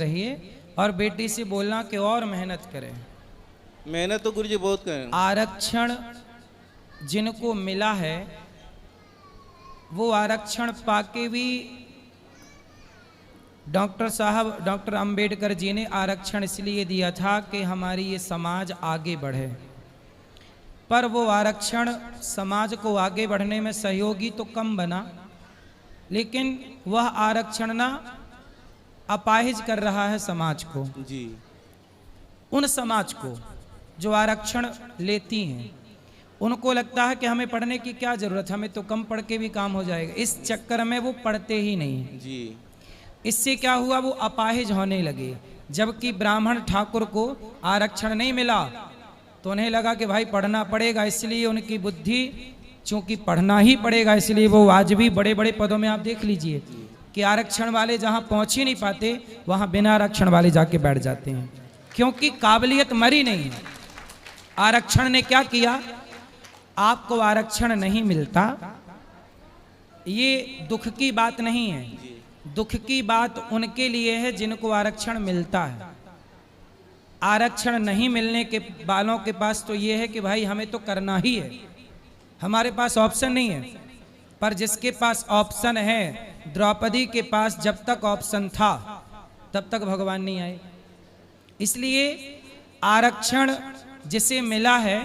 रहिए और बेटी से बोलना कि और मेहनत करें। मेहनत तो गुरुजी बहुत करें। आरक्षण जिनको मिला है वो आरक्षण पाके भी डॉक्टर अंबेडकर जी ने आरक्षण इसलिए दिया था कि हमारी ये समाज आगे बढ़े, पर वो आरक्षण समाज को आगे बढ़ने में सहयोगी तो कम बना, लेकिन वह आरक्षण ना अपाहिज कर रहा है समाज को। जी। उन समाज को जो आरक्षण लेती हैं उनको लगता है कि हमें पढ़ने की क्या जरूरत, हमें तो कम पढ़ के भी काम हो जाएगा। इस चक्कर में वो पढ़ते ही नहीं। जी। इससे क्या हुआ, वो अपाहिज होने लगे। जबकि ब्राह्मण ठाकुर को आरक्षण नहीं मिला तो उन्हें लगा कि भाई पढ़ना पड़ेगा, इसलिए उनकी बुद्धि चूंकि पढ़ना ही पड़ेगा इसलिए वो आज भी बड़े बड़े पदों में आप देख लीजिए कि आरक्षण वाले जहां पहुंच ही नहीं पाते वहां बिना आरक्षण वाले जाके बैठ जाते हैं, क्योंकि काबिलियत मरी नहीं है। आरक्षण ने क्या किया, आपको आरक्षण नहीं मिलता ये दुख की बात नहीं है, दुख की बात उनके लिए है जिनको आरक्षण मिलता है। आरक्षण नहीं मिलने के वालों के पास तो ये है कि भाई हमें तो करना ही है, हमारे पास ऑप्शन नहीं है। पर जिसके पास ऑप्शन है, द्रौपदी के पास जब तक ऑप्शन था तब तक भगवान नहीं आए। इसलिए आरक्षण जिसे मिला है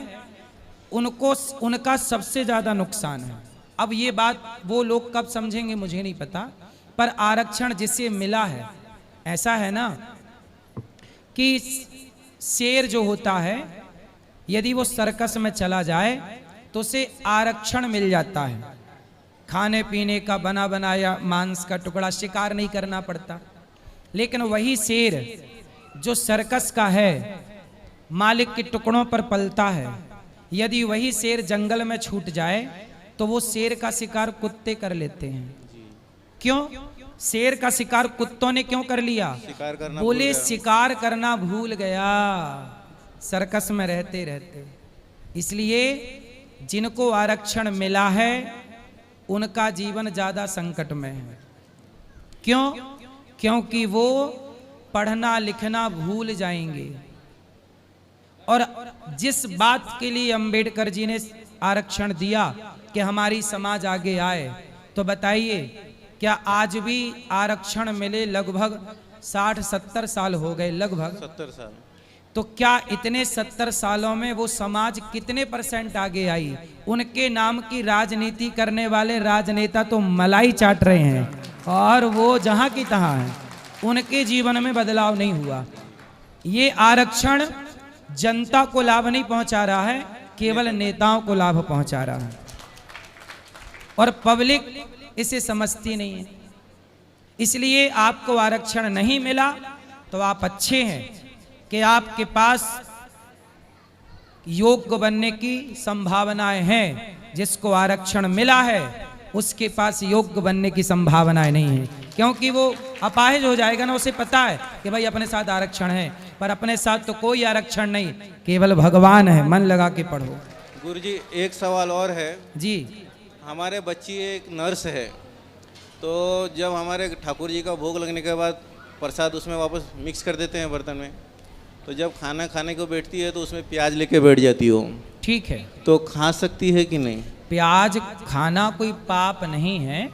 उनको उनका सबसे ज्यादा नुकसान है। अब ये बात वो लोग कब समझेंगे मुझे नहीं पता, पर आरक्षण जिसे मिला है, ऐसा है ना कि शेर जो होता है यदि वो सर्कस में चला जाए तो उसे आरक्षण मिल जाता है, खाने पीने का बना बनाया मांस का टुकड़ा, शिकार नहीं करना पड़ता। लेकिन वही शेर जो सर्कस का है, मालिक के टुकड़ों पर पलता है, यदि वही शेर जंगल में छूट जाए तो वो शेर का शिकार कुत्ते कर लेते हैं। क्यों? शेर का शिकार कुत्तों ने क्यों कर लिया? बोले शिकार करना भूल गया सर्कस में रहते रहते। इसलिए जिनको आरक्षण मिला है उनका जीवन ज्यादा संकट में है। क्यों? क्योंकि वो पढ़ना लिखना भूल जाएंगे। और जिस बात के लिए अंबेडकर जी ने आरक्षण दिया कि हमारी समाज आगे आए, तो बताइए क्या आज भी आरक्षण मिले लगभग 60-70 साल हो गए, लगभग 70 साल। तो क्या इतने 70 सालों में वो समाज कितने % आगे आई? उनके नाम की राजनीति करने वाले राजनेता तो मलाई चाट रहे हैं और वो जहां की तहां है, उनके जीवन में बदलाव नहीं हुआ। ये आरक्षण जनता को लाभ नहीं पहुंचा रहा है, केवल नेताओं को लाभ पहुंचा रहा है और पब्लिक इसे समझती नहीं है। इसलिए आपको आरक्षण नहीं मिला तो आप अच्छे हैं कि आपके पास योग्य बनने की संभावनाएं हैं। जिसको आरक्षण मिला है उसके पास योग्य बनने की संभावनाएं नहीं है, क्योंकि वो अपाहिज हो जाएगा ना। उसे पता है कि भाई अपने साथ आरक्षण है, पर अपने साथ तो कोई आरक्षण नहीं, केवल भगवान है। मन लगा के पढ़ो। गुरुजी एक सवाल और है जी। हमारे बच्ची एक नर्स है, तो जब हमारे ठाकुर जी का भोग लगने के बाद प्रसाद उसमें वापस मिक्स कर देते हैं बर्तन में, तो जब खाना खाने को बैठती है तो उसमें प्याज लेके बैठ जाती हो। ठीक है, तो खा सकती है कि नहीं? प्याज खाना कोई पाप नहीं है,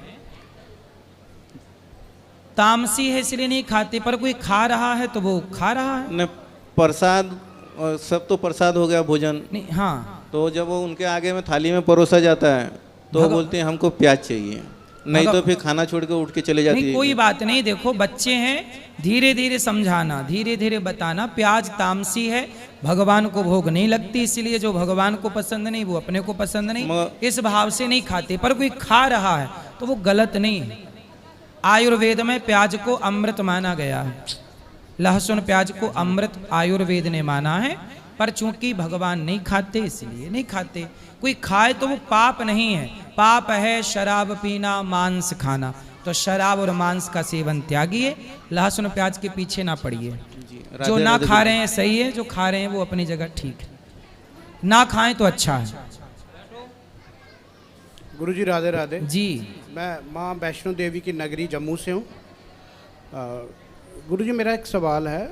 तामसी है इसलिए नहीं खाते, पर कोई खा रहा है तो वो खा रहा है। न प्रसाद, सब तो प्रसाद हो गया भोजन नहीं। हाँ, तो जब वो उनके आगे में थाली में परोसा जाता है तो बोलते हैं हमको प्याज चाहिए, नहीं तो फिर खाना छोड़ के उठ के चले जाती है। कोई बात नहीं, देखो बच्चे हैं, धीरे धीरे समझाना, धीरे धीरे बताना। प्याज तामसी है, भगवान को भोग नहीं लगती, इसलिए जो भगवान को पसंद नहीं वो अपने को पसंद नहीं, इस भाव से नहीं खाते। पर कोई खा रहा है तो वो गलत नहीं है। आयुर्वेद में प्याज को अमृत माना गया है, लहसुन प्याज को अमृत आयुर्वेद ने माना है, पर चूंकि भगवान नहीं खाते इसलिए नहीं खाते। कोई खाए तो वो पाप नहीं है। पाप है शराब पीना, मांस खाना, तो शराब और मांस का सेवन त्यागिए, लहसुन प्याज के पीछे ना पड़िए। जो ना खा रहे हैं सही है, जो खा रहे हैं वो अपनी जगह ठीक है, ना खाएं तो अच्छा है। गुरुजी राधे राधे। जी। मैं माँ वैष्णो देवी की नगरी जम्मू से हूँ। गुरुजी मेरा एक सवाल है।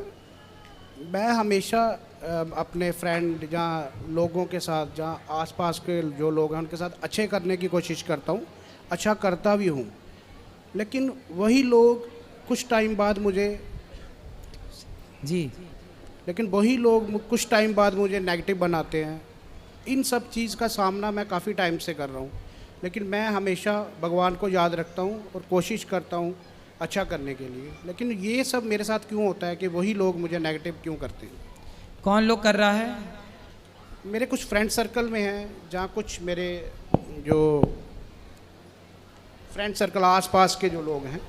मैं हमेशा अपने फ्रेंड जहाँ लोगों के साथ, जहाँ आसपास के जो लोग हैं उनके साथ अच्छे करने की कोशिश करता हूँ, अच्छा करता भी हूँ, लेकिन वही लोग कुछ टाइम बाद मुझे कुछ टाइम बाद मुझे नेगेटिव बनाते हैं। इन सब चीज़ का सामना मैं काफ़ी टाइम से कर रहा हूँ, लेकिन मैं हमेशा भगवान को याद रखता हूँ और कोशिश करता हूँ अच्छा करने के लिए, लेकिन ये सब मेरे साथ क्यों होता है कि वही लोग मुझे नेगेटिव क्यों करते हैं? कौन लोग कर रहा है? मेरे कुछ फ्रेंड सर्कल में हैं, जहाँ कुछ मेरे जो फ्रेंड सर्कल आसपास के जो लोग हैं,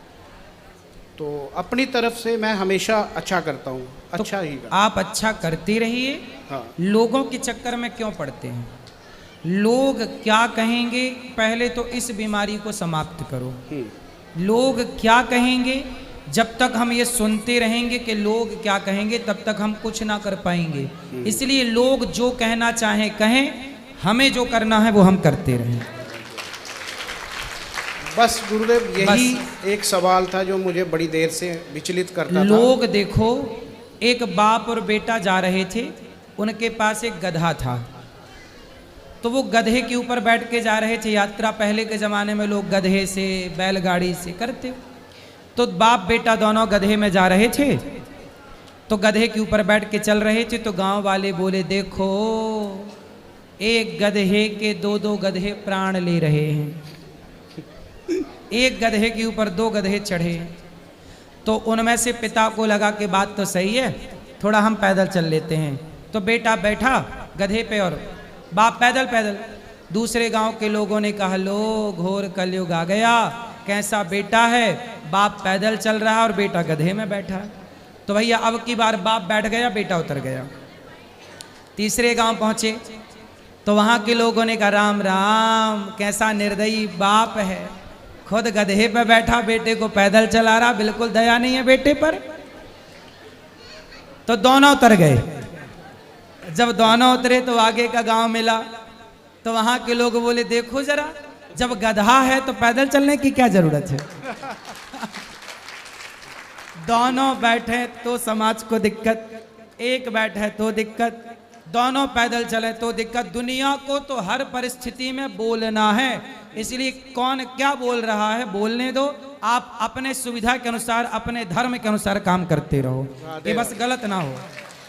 तो अपनी तरफ से मैं हमेशा अच्छा करता हूँ, अच्छा ही करता आप अच्छा करते रहिए। हाँ। लोगों के चक्कर में क्यों पड़ते हैं? लोग क्या कहेंगे, पहले तो इस बीमारी को समाप्त करो। लोग क्या कहेंगे, जब तक हम ये सुनते रहेंगे कि लोग क्या कहेंगे, तब तक हम कुछ ना कर पाएंगे। इसलिए लोग जो कहना चाहें कहें, हमें जो करना है वो हम करते रहें। बस गुरुदेव यही एक सवाल था जो मुझे बड़ी देर से विचलित करता था। लोग देखो, एक बाप और बेटा जा रहे थे, उनके पास एक गधा था, तो वो गधे के ऊपर बैठ के जा रहे थे यात्रा। पहले के ज़माने में लोग गधे से, बैलगाड़ी से करते। तो बाप बेटा दोनों गधे में जा रहे थे, तो गधे के ऊपर बैठ के चल रहे थे। तो गांव वाले बोले, देखो एक गधे के दो गधे प्राण ले रहे हैं, एक गधे के ऊपर 2 गधे चढ़े। तो उनमें से पिता को लगा कि बात तो सही है, थोड़ा हम पैदल चल लेते हैं। तो बेटा बैठा गधे पे और बाप पैदल पैदल। दूसरे गांव के लोगों ने कहा, लो घोर कलयुग आ गया, कैसा बेटा है, बाप पैदल चल रहा है और बेटा गधे में बैठा है। तो भैया अब की बार बाप बैठ गया, बेटा उतर गया। तीसरे गांव पहुंचे तो वहां के लोगों ने कहा, राम राम, कैसा निर्दयी बाप है, खुद गधे पे बैठा, बेटे को पैदल चला रहा, बिल्कुल दया नहीं है बेटे पर। तो दोनों उतर गए। जब दोनों उतरे तो आगे का गांव मिला, तो वहां के लोग बोले, देखो जरा, जब गधा है तो पैदल चलने की क्या जरूरत है। दोनों बैठे तो समाज को दिक्कत, एक बैठे तो दिक्कत, दोनों पैदल चले तो दिक्कत। दुनिया को तो हर परिस्थिति में बोलना है, इसलिए कौन क्या बोल रहा है बोलने दो। आप अपने सुविधा के अनुसार, अपने धर्म के अनुसार काम करते रहो, ये बस गलत ना हो।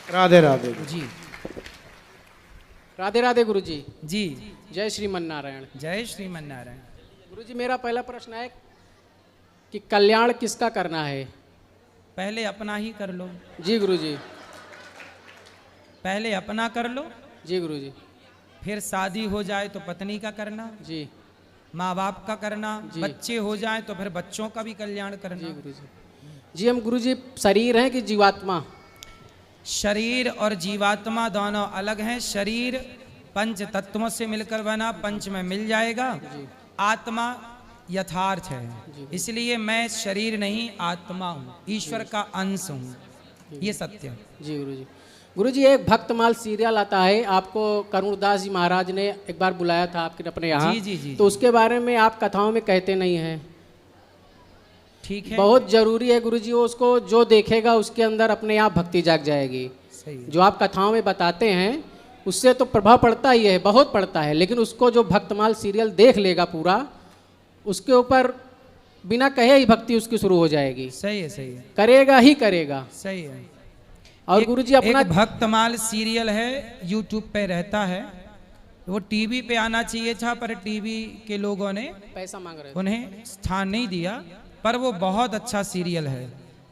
राधे राधे जी, राधे राधे गुरुजी। जी, जय श्रीमन नारायण। जय श्रीमन नारायण। गुरुजी मेरा पहला प्रश्न है कि कल्याण किसका करना है? पहले अपना ही कर लो। जी गुरुजी। पहले अपना कर लो, जी गुरुजी। फिर शादी हो जाए तो पत्नी का करना, जी। माँ बाप का करना, जी। बच्चे हो जाए तो फिर बच्चों का भी कल्याण करना। जी गुरुजी। जी हम गुरुजी शरीर हैं कि जीवात्मा? शरीर और जीवात्मा दोनों अलग हैं। शरीर 5 तत्वों से मिलकर बना, 5 में मिल जाएगा। आत्मा यथार्थ है, इसलिए मैं शरीर नहीं आत्मा हूँ, ईश्वर का अंश हूँ, ये सत्य है। जी गुरुजी। गुरुजी एक भक्तमाल सीरियल आता है, आपको करुणदास जी महाराज ने एक बार बुलाया था आपके अपने यहाँ। जी, जी, जी, तो उसके बारे में आप कथाओं में कहते नहीं हैं। ठीक है, बहुत जरूरी है गुरुजी, वो उसको जो देखेगा उसके अंदर अपने आप भक्ति जाग जाएगी। सही है। जो आप कथाओं में बताते हैं उससे तो प्रभाव पड़ता ही है, बहुत पड़ता है, लेकिन उसको जो भक्तमाल सीरियल देख लेगा पूरा, उसके ऊपर बिना कहे ही भक्ति उसकी शुरू हो जाएगी। सही है, सही है, करेगा ही करेगा। सही है। और गुरुजी अपना एक भक्तमाल सीरियल है, यूट्यूब पे रहता है, वो टीवी पे आना चाहिए था, पर टीवी के लोगों ने पैसा मांग रहे उन्हें स्थान नहीं दिया, पर वो बहुत अच्छा सीरियल है,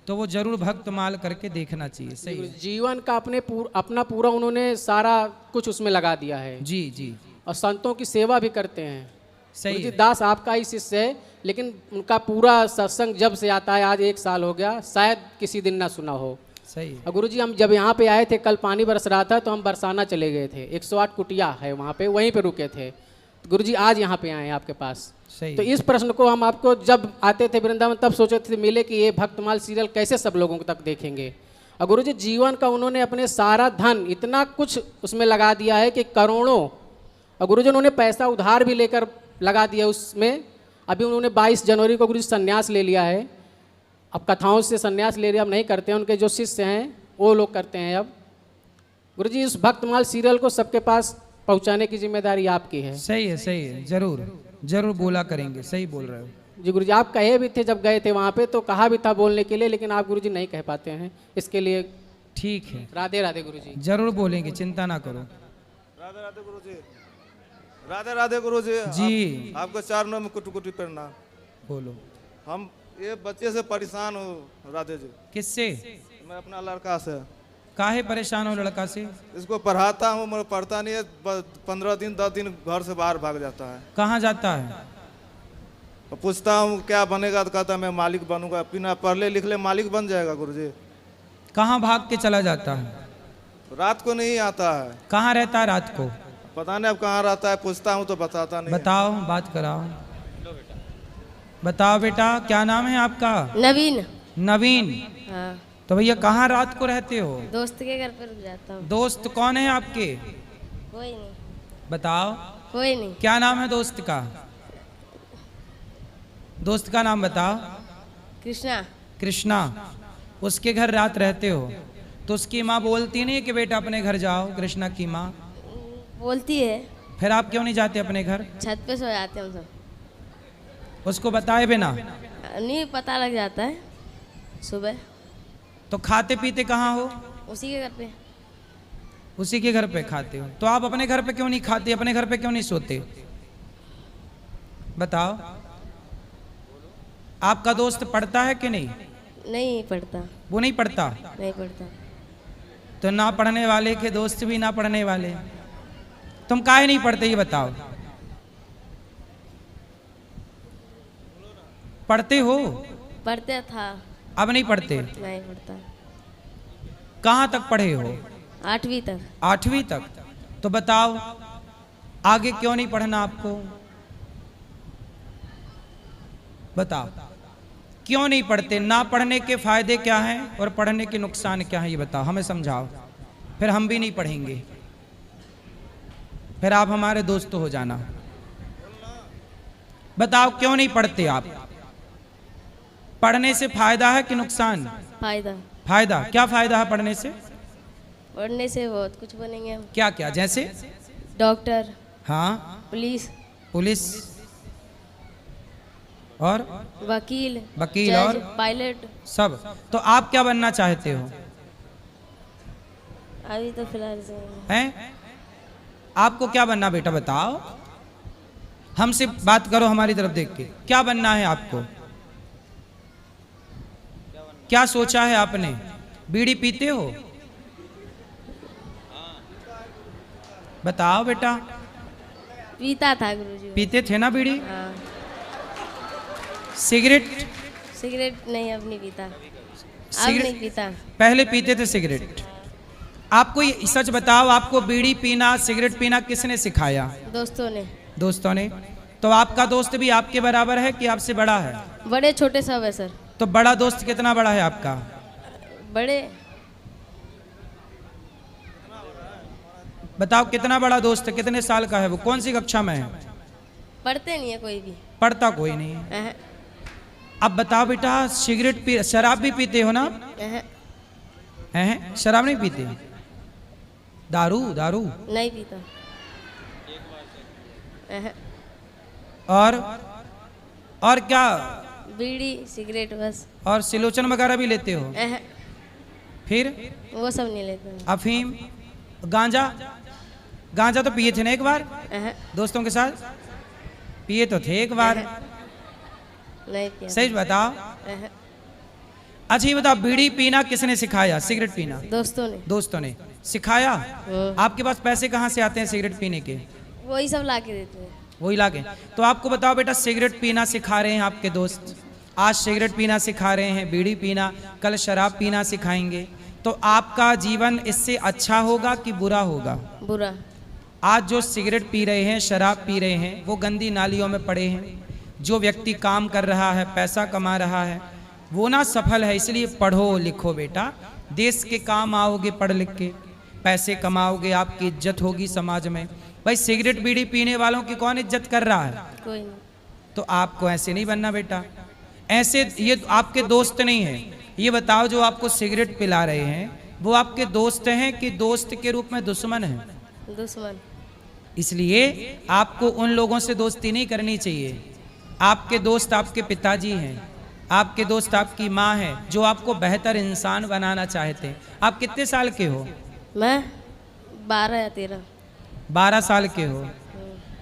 तो वो जरूर भक्तमाल करके देखना चाहिए। सही है। जीवन का अपना पूरा उन्होंने सारा कुछ उसमें लगा दिया है। जी, जी, और संतों की सेवा भी करते हैं। सही गुरुजी है। दास आपका ही शिष्य है, लेकिन उनका पूरा सत्संग जब से आता है, आज 1 साल हो गया, शायद किसी दिन ना सुना हो। सही है। और गुरुजी हम जब यहाँ पे आए थे, कल पानी बरस रहा था तो हम बरसाना चले गए थे, 108 कुटिया है वहाँ पे, वहीं पे रुके थे। तो गुरुजी आज यहाँ पे आए हैं आपके पास। सही तो है। इस प्रश्न को हम आपको जब आते थे वृंदावन तब सोचे थे मिले कि ये भक्तमाल सीरियल कैसे सब लोगों तक देखेंगे। और गुरुजी जीवन का उन्होंने अपने सारा धन इतना कुछ उसमें लगा दिया है कि करोड़ों, और गुरुजी उन्होंने पैसा उधार भी लेकर लगा दिया उसमें। अभी उन्होंने 22 जनवरी को गुरुजी संन्यास ले लिया है। अब कथाओं से संन्यास ले रहे अब नहीं करते हैं, उनके जो शिष्य हैं वो लोग करते हैं अब। गुरुजी इस भक्तमाल सीरियल को सबके पास पहुंचाने की जिम्मेदारी आपकी है। सही है, जरूर जरूर बोला करेंगे, सही बोल रहे हो। जी गुरुजी, आप कहे भी थे जब गए थे वहाँ पे, तो कहा भी था बोलने के लिए, लेकिन आप गुरुजी नहीं कह पाते हैं, इसके लिए ठीक है, राधे राधे गुरुजी। जरूर बोलेंगे, चिंता ना करो। राधे राधे गुरुजी, राधे राधे गुरुजी। जी। आपको चरणों में कुटी कुटी प्रणाम। बोलो। हम ये बच्चे से परेशान हूँ राधे जी। किससे? मैं अपना लड़का से। काहे परेशान हो लड़का से? इसको पढ़ाता हूँ मगर पढ़ता नहीं है, 15 दिन 10 दिन घर से बाहर भाग जाता है। कहाँ जाता है? तो पूछता हूँ क्या बनेगा, तो कहता है मैं मालिक बनूंगा। बिना पढ़ले लिखले मालिक बन जाएगा गुरुजी। कहाँ भाग के चला जाता है? रात को नहीं आता है। कहाँ रहता है रात को? पता नहीं अब कहाँ रहता है, पूछता हूँ तो बताता नहीं। बताओ, बात कराओ। बताओ बेटा, क्या नाम है आपका? नवीन। नवीन। हाँ, तो भैया कहाँ रात को रहते हो? दोस्त के घर पर रुक जाता हूँ। दोस्त कौन है आपके? कोई नहीं। बताओ, कोई नहीं। क्या नाम है दोस्त का? दोस्त का नाम बताओ। कृष्णा। कृष्णा। उसके घर रात रहते हो, तो उसकी माँ बोलती नहीं कि बेटा अपने घर जाओ? कृष्णा की माँ बोलती है। फिर आप क्यों नहीं जाते अपने घर? छत पे सो जाते हैं हम सब। उसको बताए बिना? नहीं, पता लग जाता है सुबह। तो खाते पीते कहाँ हो? उसी के घर पे। उसी के घर पे खाते हो? तो आप अपने घर पे क्यों नहीं खाते, अपने घर पे क्यों नहीं सोते? बताओ। आपका दोस्त पढ़ता है कि नहीं? नहीं पढ़ता। वो नहीं पढ़ता? नहीं पढ़ता। तो ना पढ़ने वाले के दोस्त भी ना पढ़ने वाले, तुम काहे नहीं पढ़ते ये बताओ? पढ़ते हो? पढ़ते था। अब नहीं पढ़ते? नहीं पढ़ता। कहाँ तक पढ़े हो? 8वीं तक। 8वीं तक? तो बताओ आगे क्यों नहीं पढ़ना आपको? बताओ क्यों नहीं पढ़ते? ना पढ़ने के फायदे क्या हैं और पढ़ने के नुकसान क्या हैं, ये बताओ, हमें समझाओ। फिर हम भी नहीं पढ़ेंगे, फिर आप हमारे दोस्त हो जाना। बताओ क्यों नहीं पढ़ते आप? पढ़ने से फायदा है कि नुकसान? फायदा। फायदा। क्या फायदा है पढ़ने से? पढ़ने से बहुत कुछ बनेंगे हम। क्या क्या? जैसे? डॉक्टर, हाँ, पुलिस, पुलिस और वकील, वकील जज, और पायलट। सब। तो आप क्या बनना चाहते हो? अभी तो फिलहाल से हैं? आपको क्या बनना बेटा बताओ? हमसे बात करो, हमारी तरफ देख के। क्या बनना है आपको? क्या सोचा है आपने? बीड़ी पीते हो? बताओ बेटा। पीता था गुरुजी। पीते थे ना बीड़ी? हाँ। सिगरेट? सिगरेट नहीं, अब नहीं पीता। अब सिगरेट नहीं पीता। पहले पीते थे सिगरेट। आपको ये सच बताओ, आपको बीड़ी पीना, सिगरेट पीना किसने सिखाया? दोस्तों ने। दोस्तों ने? तो आपका दोस्त भी आपके बराबर है कि आपसे बड़ा है? बड़े छोटे सब है सर। तो बड़ा दोस्त कितना बड़ा है आपका? बड़े। बताओ कितना बड़ा दोस्त है, कितने साल का है वो, कौन सी कक्षा में है? पढ़ते नहीं है कोई भी। पढ़ता कोई नहीं है। अह, अब बताओ बेटा, सिगरेट पी, शराब भी पीते हो ना? अह, हैं? शराब नहीं पीते? दारू? दारू नहीं पीता। अह, और क्या? बीड़ी, सिगरेट बस। और सिलोचन वगैरह भी लेते हो? अह, फिर वो सब नहीं लेते हैं। अफीम, गांजा? गांजा तो पिए थे ना एक बार अह, दोस्तों के साथ? पिए तो थे एक बार। नहीं पिया। सही बताओ। अह, अच्छा ये बताओ, बीड़ी पीना किसने सिखाया, सिगरेट पीना? दोस्तों ने। दोस्तों ने सिखाया। आपके पास पैसे कहाँ से आते हैं सिगरेट पीने के? वही सब ला के देते हैं। वही लाके। तो आपको बताओ बेटा, सिगरेट पीना सिखा रहे हैं आपके दोस्त, आज सिगरेट पीना सिखा रहे हैं, बीड़ी पीना, कल शराब पीना सिखाएंगे, तो आपका जीवन इससे अच्छा होगा कि बुरा होगा? बुरा। आज जो सिगरेट पी रहे हैं, शराब पी रहे हैं, वो गंदी नालियों में पड़े हैं। जो व्यक्ति काम कर रहा है, पैसा कमा रहा है, वो ना सफल है। इसलिए पढ़ो लिखो बेटा, देश के काम आओगे पढ़ लिख के, पैसे कमाओगे, आपकी इज्जत होगी समाज में। भाई सिगरेट बीड़ी पीने वालों की कौन इज्जत कर रहा है? कोई नहीं। तो आपको ऐसे नहीं बनना बेटा। ऐसे ये आपके दोस्त नहीं है। ये बताओ जो आपको सिगरेट पिला रहे हैं वो आपके दोस्त हैं कि दोस्त के रूप में दुश्मन हैं? दुश्मन। इसलिए आपको उन लोगों से दोस्ती नहीं करनी चाहिए। आपके दोस्त आपके पिताजी हैं, आपके दोस्त आपकी माँ है जो आपको बेहतर इंसान बनाना चाहते हैं। आप कितने साल के हो? मैं 12 या 13। 12 साल के हो।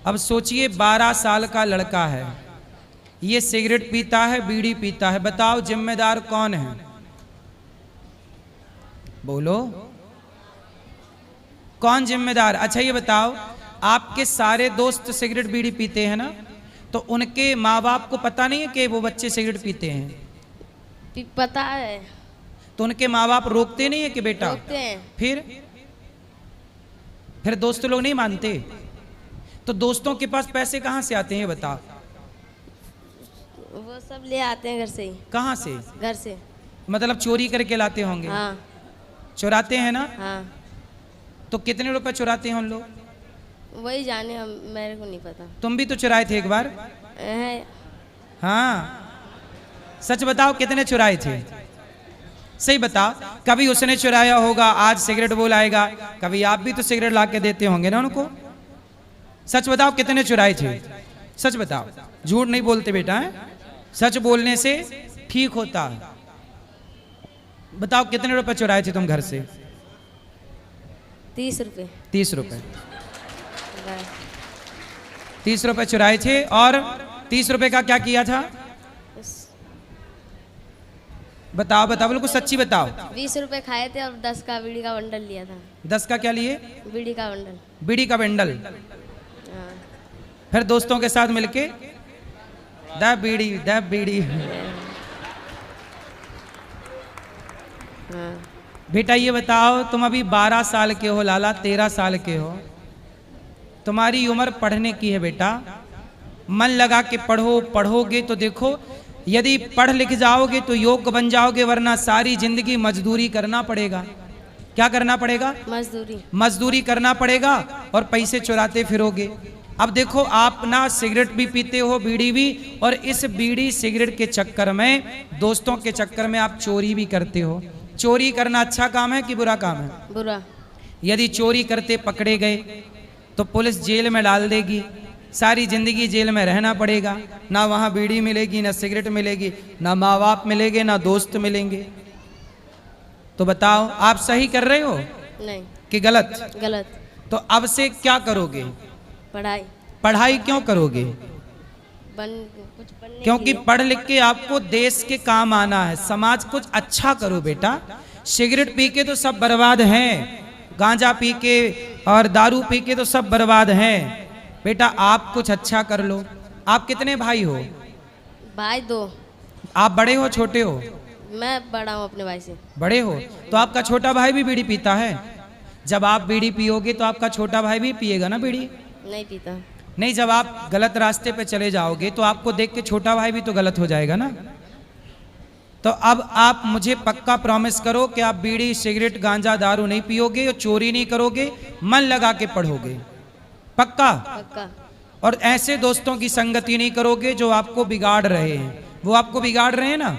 अब सोचिए 12 साल का लड़का है, ये सिगरेट पीता है, बीड़ी पीता है। बताओ जिम्मेदार कौन है? बोलो कौन जिम्मेदार? अच्छा ये बताओ, आपके सारे दोस्त सिगरेट बीड़ी पीते हैं ना, तो उनके माँ बाप को पता नहीं है कि वो बच्चे सिगरेट पीते हैं? पता है। तो उनके माँ बाप रोकते नहीं है कि बेटा? रोकते हैं। फिर दोस्त लोग नहीं मानते? तो दोस्तों के पास पैसे कहाँ से आते हैं ये बताओ? वो सब ले आते हैं घर से ही। कहाँ से? घर से। मतलब चोरी करके लाते होंगे? हाँ। चुराते हैं ना? हाँ। तो कितने रुपए चुराते हैं उन लोग? वही जाने, हम मेरे को नहीं पता। तुम भी तो चुराए थे एक बार? है। हाँ सच बताओ कितने चुराए थे? सही बताओ। कभी उसने चुराया होगा, आज सिगरेट बोलाएगा, कभी आप भी तो सिगरेट ला के देते होंगे ना उनको। सच बताओ कितने चुराए थे? सच बताओ, झूठ नहीं बोलते बेटा, है? सच बोलने से ठीक होता है। बताओ कितने रुपए चुराए थे तुम घर से? 30 रुपए। 30 रुपए। 30 रुपए चुराए थे। और 30 रुपए का क्या किया था? बताओ बताओ, बिल्कुल सच्ची बताओ। 20 रुपए खाए थे और 10 का बीड़ी का बंडल लिया था। 10 का क्या लिए? बीड़ी का बंडल। बीड़ी का बंडल। हाँ। फिर दोस्तों के साथ मिलके द बीड़ी। हाँ। बेटा ये बताओ, तुम अभी 12 साल के हो, लाला 13 साल के हो, तुम्हारी उम्र पढ़ने की है बेटा। मन लगा के पढ़ो, पढ़ोगे तो देखो, यदि पढ़ लिख जाओगे तो योग्य बन जाओगे, वरना सारी जिंदगी मजदूरी करना पड़ेगा। क्या करना पड़ेगा? मजदूरी। मजदूरी करना पड़ेगा और पैसे चुराते फिरोगे। अब देखो, आप ना सिगरेट भी पीते हो, बीड़ी भी, और इस बीड़ी सिगरेट के चक्कर में, दोस्तों के चक्कर में आप चोरी भी करते हो। चोरी करना अच्छा काम है कि बुरा काम है? बुरा। यदि चोरी करते पकड़े गए तो पुलिस जेल में डाल देगी, सारी जिंदगी जेल में रहना पड़ेगा। ना वहाँ बीड़ी मिलेगी, ना सिगरेट मिलेगी, ना माँ बाप मिलेंगे, ना दोस्त मिलेंगे। तो बताओ आप सही कर रहे हो नहीं। कि गलत? गलत। तो अब से क्या करोगे? पढ़ाई। पढ़ाई क्यों करोगे? कुछ बनने क्योंकि के लिए। पढ़ लिख के आपको देश के काम आना है, समाज कुछ अच्छा करो बेटा। सिगरेट पी के तो सब बर्बाद हैं, गांजा पी के और दारू पी के तो सब बर्बाद हैं। बेटा आप कुछ अच्छा कर लो। आप कितने भाई हो? भाई 2। आप बड़े हो छोटे हो? मैं बड़ा हूँ अपने भाई से। बड़े हो। तो आपका छोटा भाई भी बीड़ी पीता है? जब आप बीड़ी पियोगे तो आपका छोटा भाई भी पिएगा ना बीड़ी? नहीं पीता। नहीं, जब आप गलत रास्ते पे चले जाओगे तो आपको देख के छोटा भाई भी तो गलत हो जाएगा ना। तो अब आप मुझे पक्का प्रॉमिस करो कि आप बीड़ी सिगरेट गांजा दारू नहीं पियोगे और चोरी नहीं करोगे, मन लगा के पढ़ोगे। पक्का? पक्का। और ऐसे दोस्तों की संगति नहीं करोगे जो आपको बिगाड़ रहे हैं। वो आपको बिगाड़ रहे हैं ना।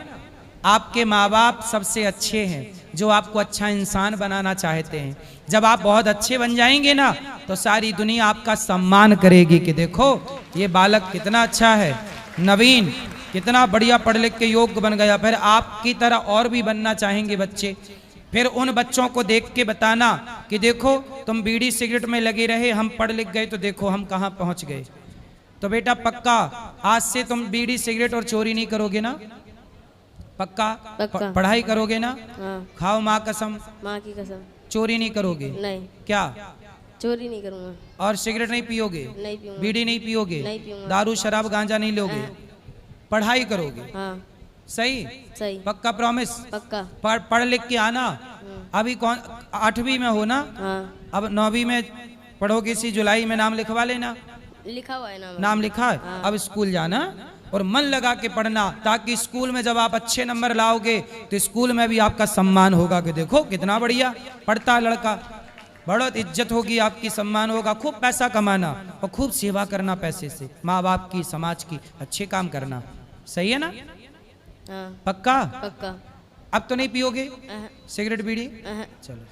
आपके माँ बाप सबसे अच्छे हैं जो आपको अच्छा इंसान बनाना चाहते हैं। जब आप बहुत अच्छे बन जाएंगे ना तो सारी दुनिया आपका सम्मान करेगी कि देखो ये बालक कितना अच्छा है, नवीन कितना बढ़िया पढ़ लिख के योग्य बन गया। फिर आपकी तरह और भी बनना चाहेंगे बच्चे। फिर उन बच्चों को देख के बताना कि देखो तुम बीड़ी सिगरेट में लगे रहे, हम पढ़ लिख गए तो देखो हम कहाँ पहुँच गए। तो बेटा पक्का आज से तुम बीड़ी सिगरेट और चोरी नहीं करोगे ना? पक्का? पक्का। पढ़ाई करोगे ना? हाँ। खाओ माँ कसम। माँ की कसम। चोरी नहीं करोगे? नहीं। क्या? चोरी नहीं करूँगा। और सिगरेट नहीं पियोगे? नहीं पीऊँगा। बीड़ी नहीं पियोगे? नहीं पीऊँगा। दारू शराब गांजा नहीं लोगे? पढ़ाई करोगे? हाँ। सही? सही। पक्का प्रॉमिस? पक्का। पढ़ लिख के आना। अभी कौन 8वीं में हो ना? हाँ। अब 9वीं में पढ़ोगे, इसी जुलाई में नाम लिखवा लेना। लिखा हुआ है नाम लिखा है? अब स्कूल जाना और मन लगा के पढ़ना, ताकि स्कूल में जब आप अच्छे नंबर लाओगे तो स्कूल में भी आपका सम्मान होगा कि देखो कितना बढ़िया पढ़ता है लड़का। बहुत इज्जत होगी आपकी, सम्मान होगा। खूब पैसा कमाना और खूब सेवा करना पैसे से, माँ बाप की, समाज की, अच्छे काम करना। सही है ना? हाँ पक्का? पक्का। अब तो नहीं पियोगे अह, सिगरेट बीड़ी? अह। चलो।